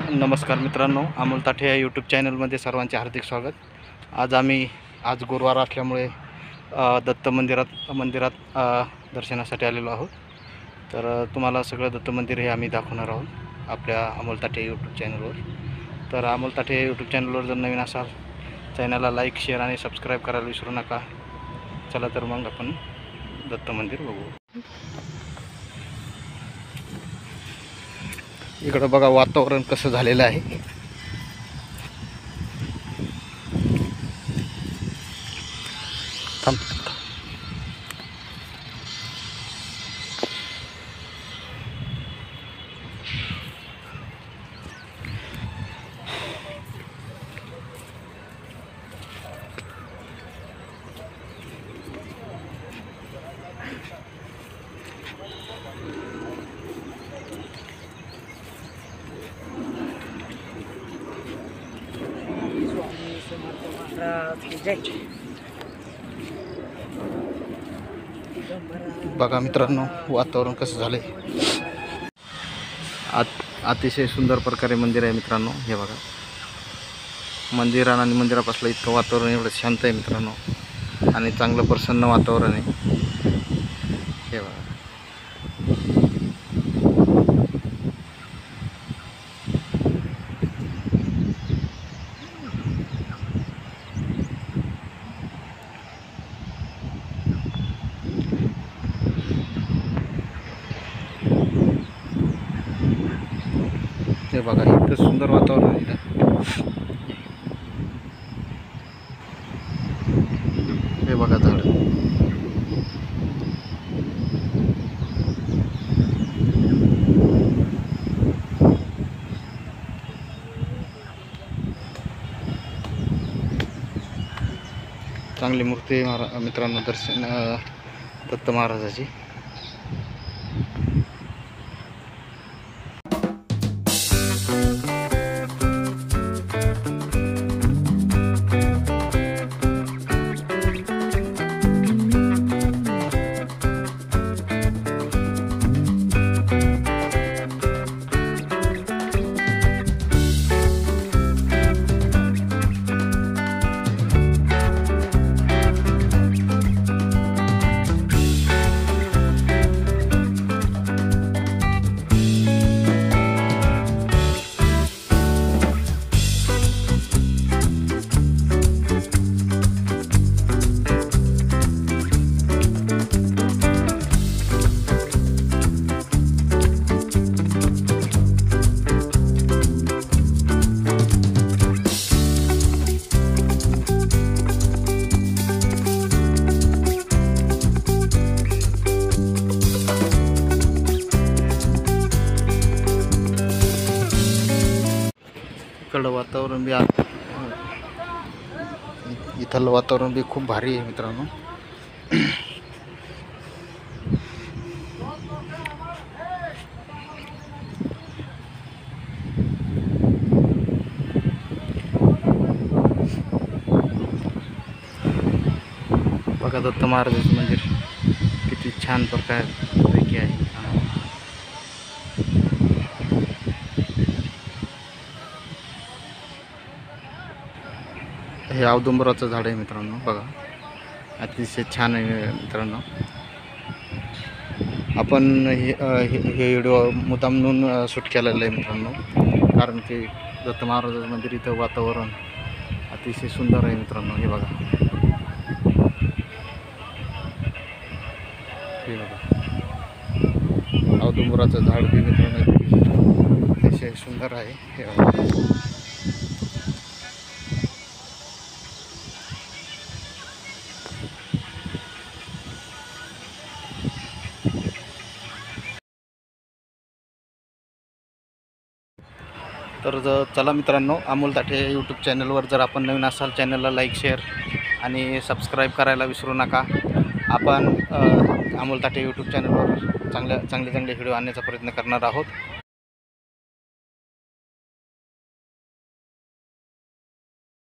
नमस्कार मित्रांनो, अमोल ताठे या यूट्यूब चॅनलमध्ये सर्वांचे हार्दिक स्वागत। आज गुरुवार असल्यामुळे दत्त मंदिरात दर्शनासाठी आलेलो आहोत। तर तुम्हाला सगळं दत्त मंदिर हे आम्ही दाखवणार आहोत आपल्या अमोल ताठे यूट्यूब चॅनलवर। तर अमोल ताठे यूट्यूब चॅनलवर जर नवीन असाल चॅनलला लाईक, शेअर आणि सबस्क्राईब करायला विसरू नका। चला तर मग आपण दत्त मंदिर बघू। इकडं बघा वातावरण कसं झालेलं आहे। बघा मित्रांनो वातावरण कसं झालंय। अतिशय सुंदर प्रकारे मंदिर आहे मित्रांनो। हे बघा मंदिरात आणि मंदिरापासलं इतकं वातावरण एवढं शांत आहे मित्रांनो आणि चांगलं प्रसन्न वातावरण आहे। हे बघा हे बघा इतकं सुंदर वातावरण आहे। हे बघा झाड, चांगली मूर्ती मित्रांनो दर्शन दत्त महाराजाची। इकडलं वातावरण बी इथलं वातावरण बी खूप भारी आहे मित्रांनो। बघा दत्त महाराजाचं मंदिर किती छान प्रकारपैकी आहे। हे औदुंबराचं झाड आहे मित्रांनो। बघा अतिशय छान आहे मित्रांनो। आपण हे व्हिडिओ मुद्दाम म्हणून शूट केलेलं आहे मित्रांनो, कारण की दत्त महाराजाचं मंदिर इथं वातावरण अतिशय सुंदर आहे मित्रांनो। हे बघा औदुंबराचं झाड बी मित्रांनो अतिशय सुंदर आहे। हे बघा तर चला मित्रांनो, अमोल ताठे यूट्यूब चॅनलवर जर आपण नवीन असाल चॅनलला लाईक, शेअर आणि सबस्क्राईब करायला विसरू नका। आपण अमोल ताठे यूट्यूब चॅनलवर चांगले व्हिडिओ आणण्याचा प्रयत्न करणार आहोत।